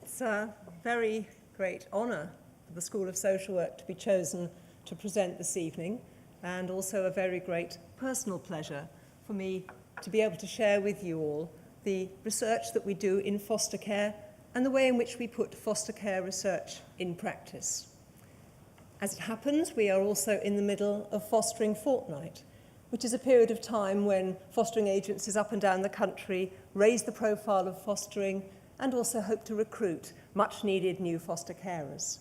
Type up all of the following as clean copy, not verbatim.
It's a very great honour for the School of Social Work to be chosen to present this evening, and also a very great personal pleasure for me to be able to share with you all the research that we do in foster care and the way in which we put foster care research in practice. As it happens, we are also in the middle of Fostering Fortnight, which is a period of time when fostering agencies up and down the country raise the profile of fostering and also hope to recruit much-needed new foster carers.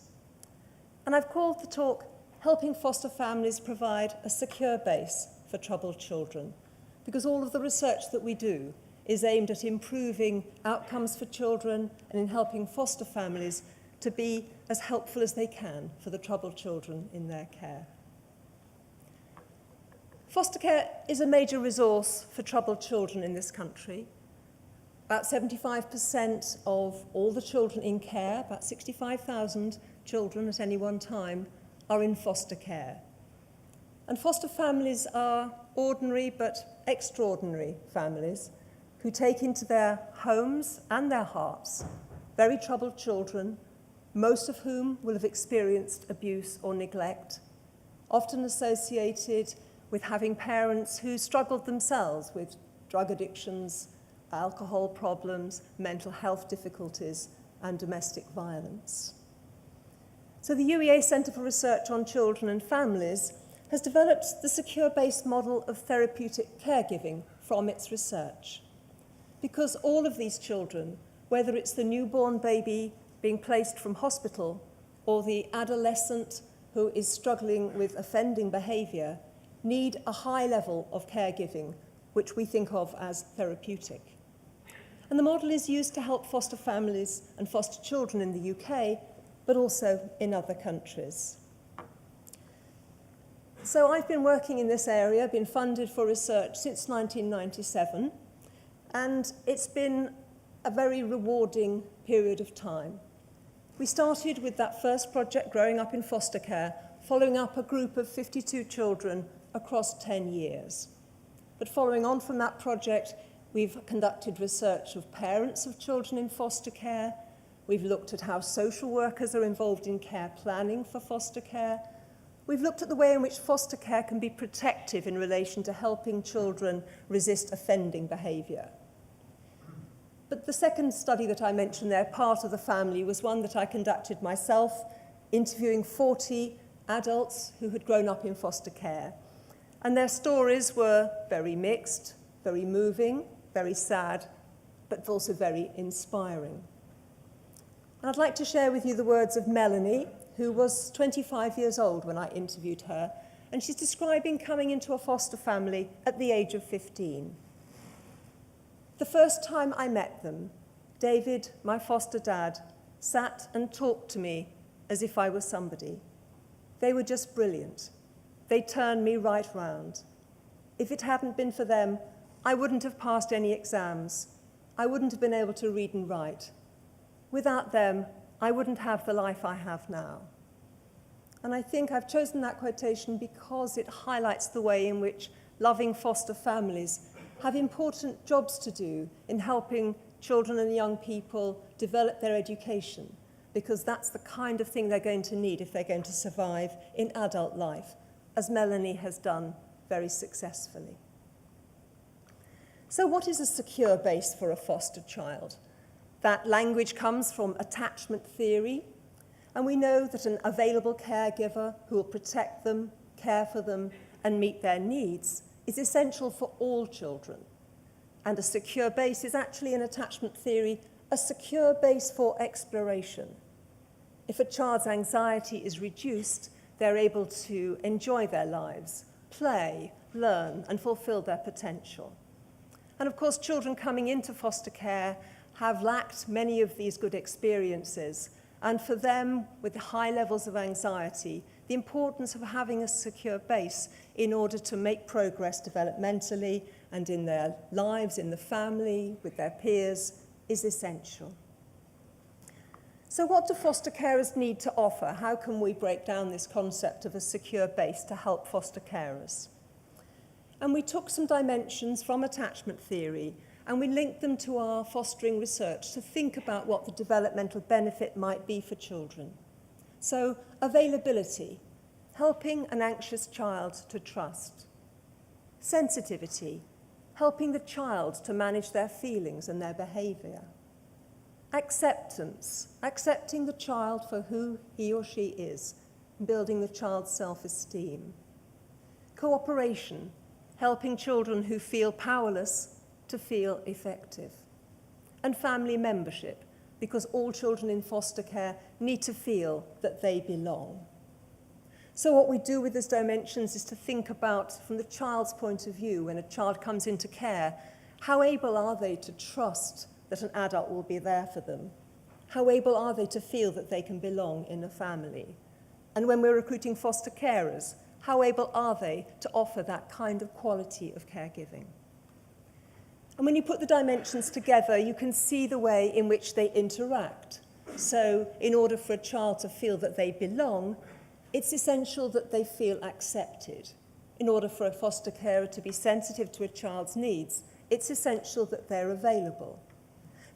And I've called the talk Helping Foster Families Provide a Secure Base for Troubled Children, because all of the research that we do is aimed at improving outcomes for children and in helping foster families to be as helpful as they can for the troubled children in their care. Foster care is a major resource for troubled children in this country. About 75% of all the children in care, about 65,000 children at any one time, are in foster care. And foster families are ordinary but extraordinary families who take into their homes and their hearts very troubled children, most of whom will have experienced abuse or neglect, often associated with having parents who struggled themselves with drug addictions, alcohol problems, mental health difficulties, and domestic violence. So the UEA Centre for Research on Children and Families has developed the secure-based model of therapeutic caregiving from its research. Because all of these children, whether it's the newborn baby being placed from hospital or the adolescent who is struggling with offending behaviour, need a high level of caregiving, which we think of as therapeutic. And the model is used to help foster families and foster children in the UK, but also in other countries. So I've been working in this area, been funded for research since 1997, and it's been a very rewarding period of time. We started with that first project, Growing Up in Foster Care, following up a group of 52 children across 10 years. But following on from that project, we've conducted research of parents of children in foster care. We've looked at how social workers are involved in care planning for foster care. We've looked at the way in which foster care can be protective in relation to helping children resist offending behaviour. But the second study that I mentioned there, Part of the Family, was one that I conducted myself, interviewing 40 adults who had grown up in foster care. And their stories were very mixed, very moving, very sad, but also very inspiring. And I'd like to share with you the words of Melanie, who was 25 years old when I interviewed her, and she's describing coming into a foster family at the age of 15. The first time I met them, David, my foster dad, sat and talked to me as if I was somebody. They were just brilliant. They turned me right round. If it hadn't been for them, I wouldn't have passed any exams. I wouldn't have been able to read and write. Without them, I wouldn't have the life I have now. And I think I've chosen that quotation because it highlights the way in which loving foster families have important jobs to do in helping children and young people develop their education, because that's the kind of thing they're going to need if they're going to survive in adult life, as Melanie has done very successfully. So what is a secure base for a foster child? That language comes from attachment theory, and we know that an available caregiver who will protect them, care for them, and meet their needs is essential for all children. And a secure base is actually, in attachment theory, a secure base for exploration. If a child's anxiety is reduced, they're able to enjoy their lives, play, learn, and fulfill their potential. And of course, children coming into foster care have lacked many of these good experiences. And for them, with high levels of anxiety, the importance of having a secure base in order to make progress developmentally and in their lives, in the family, with their peers, is essential. So what do foster carers need to offer? How can we break down this concept of a secure base to help foster carers? And we took some dimensions from attachment theory and we linked them to our fostering research to think about what the developmental benefit might be for children. So, availability, helping an anxious child to trust. Sensitivity, helping the child to manage their feelings and their behaviour. Acceptance, accepting the child for who he or she is, building the child's self-esteem. Cooperation, helping children who feel powerless to feel effective. And family membership, because all children in foster care need to feel that they belong. So what we do with these dimensions is to think about, from the child's point of view, when a child comes into care, how able are they to trust that an adult will be there for them? How able are they to feel that they can belong in a family? And when we're recruiting foster carers, how able are they to offer that kind of quality of caregiving? And when you put the dimensions together, you can see the way in which they interact. So in order for a child to feel that they belong, it's essential that they feel accepted. In order for a foster carer to be sensitive to a child's needs, it's essential that they're available.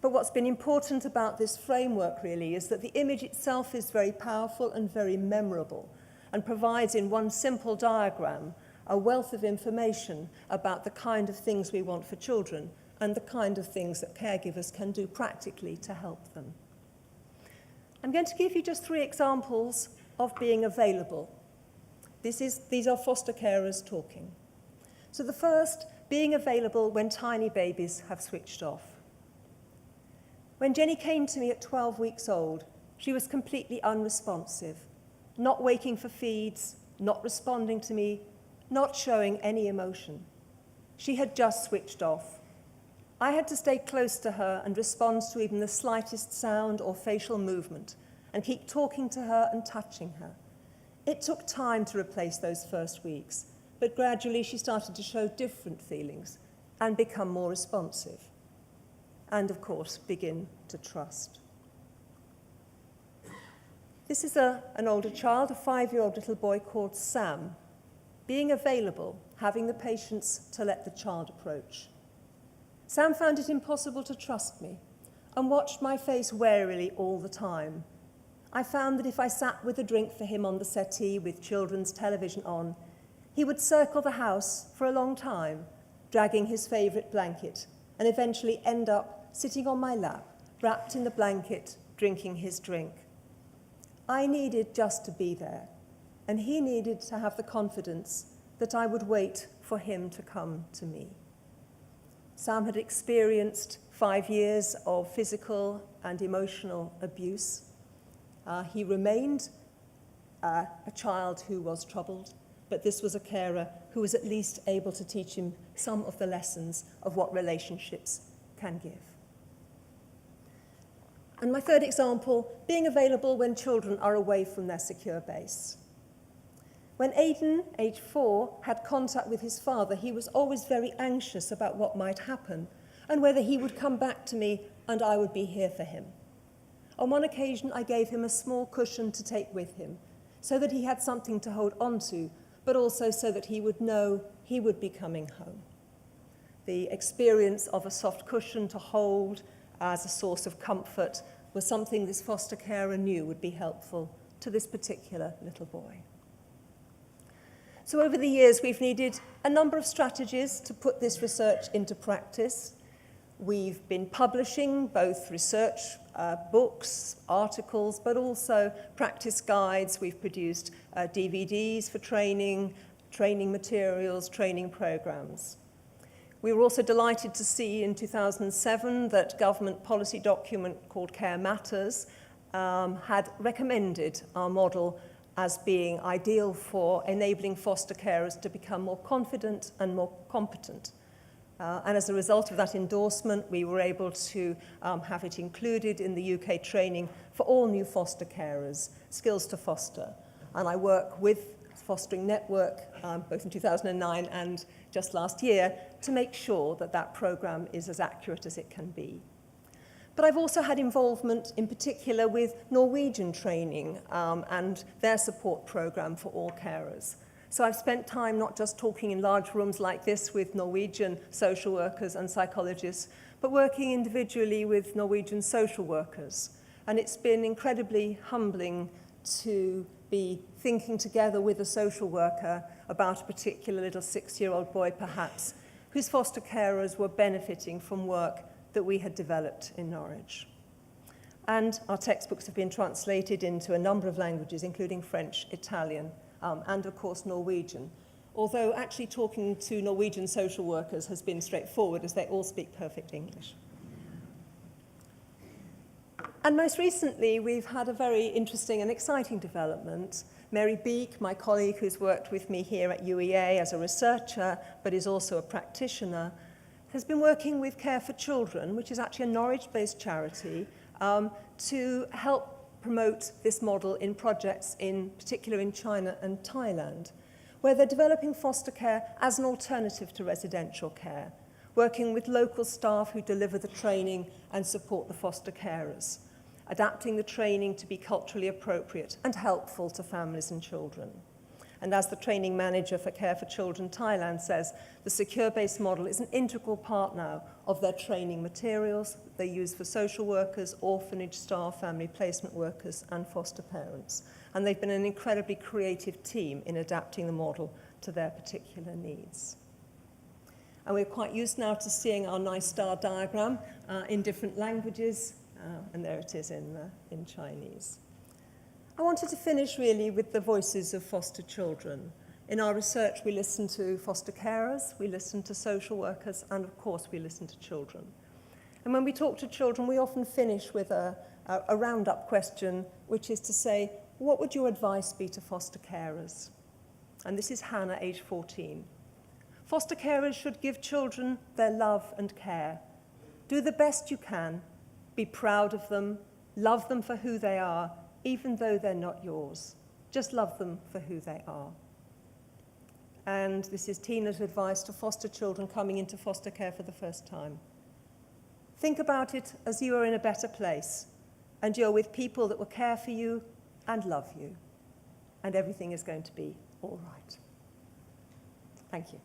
But what's been important about this framework really is that the image itself is very powerful and very memorable and provides in one simple diagram a wealth of information about the kind of things we want for children and the kind of things that caregivers can do practically to help them. I'm going to give you just 3 examples of being available. These are foster carers talking. So the first, being available when tiny babies have switched off. When Jenny came to me at 12 weeks old, she was completely unresponsive, not waking for feeds, not responding to me, not showing any emotion. She had just switched off. I had to stay close to her and respond to even the slightest sound or facial movement and keep talking to her and touching her. It took time to replace those first weeks, but gradually she started to show different feelings and become more responsive. And of course, begin to trust. This is an older child, a 5-year-old little boy called Sam, being available, having the patience to let the child approach. Sam found it impossible to trust me and watched my face warily all the time. I found that if I sat with a drink for him on the settee with children's television on, he would circle the house for a long time, dragging his favourite blanket, and eventually end up sitting on my lap, wrapped in the blanket, drinking his drink. I needed just to be there, and he needed to have the confidence that I would wait for him to come to me. Sam had experienced 5 years of physical and emotional abuse. He remained a child who was troubled, but this was a carer who was at least able to teach him some of the lessons of what relationships can give. And my third example, being available when children are away from their secure base. When Aidan, age 4, had contact with his father, he was always very anxious about what might happen and whether he would come back to me and I would be here for him. On one occasion, I gave him a small cushion to take with him so that he had something to hold on to, but also so that he would know he would be coming home. The experience of a soft cushion to hold as a source of comfort was something this foster carer knew would be helpful to this particular little boy. So over the years, we've needed a number of strategies to put this research into practice. We've been publishing both research books, articles, but also practice guides. We've produced DVDs for training materials, training programs. We were also delighted to see in 2007 that government policy document called Care Matters had recommended our model as being ideal for enabling foster carers to become more confident and more competent. And as a result of that endorsement, we were able to have it included in the UK training for all new foster carers, Skills to Foster. And I work with Fostering Network, both in 2009 and just last year, to make sure that that programme is as accurate as it can be. But I've also had involvement in particular with Norwegian training and their support programme for all carers. So I've spent time not just talking in large rooms like this with Norwegian social workers and psychologists, but working individually with Norwegian social workers. And it's been incredibly humbling to be thinking together with a social worker about a particular little 6-year-old boy, perhaps, whose foster carers were benefiting from work that we had developed in Norwich. And our textbooks have been translated into a number of languages, including French, Italian, and of course Norwegian. Although actually talking to Norwegian social workers has been straightforward, as they all speak perfect English. And most recently, we've had a very interesting and exciting development. Mary Beek, my colleague who's worked with me here at UEA as a researcher, but is also a practitioner, has been working with Care for Children, which is actually a Norwich-based charity, to help promote this model in projects, in particular in China and Thailand, where they're developing foster care as an alternative to residential care, working with local staff who deliver the training and support the foster carers, adapting the training to be culturally appropriate and helpful to families and children. And as the training manager for Care for Children Thailand says, the secure-based model is an integral part now of their training materials that they use for social workers, orphanage staff, family placement workers, and foster parents. And they've been an incredibly creative team in adapting the model to their particular needs. And we're quite used now to seeing our nice star diagram in different languages, and there it is in Chinese. I wanted to finish really with the voices of foster children. In our research, we listen to foster carers, we listen to social workers, and of course, we listen to children. And when we talk to children, we often finish with a roundup question, which is to say, what would your advice be to foster carers? And this is Hannah, age 14. Foster carers should give children their love and care. Do the best you can. Be proud of them. Love them for who they are, even though they're not yours. Just love them for who they are. And this is Tina's advice to foster children coming into foster care for the first time. Think about it as you are in a better place, and you're with people that will care for you and love you, and everything is going to be all right. Thank you.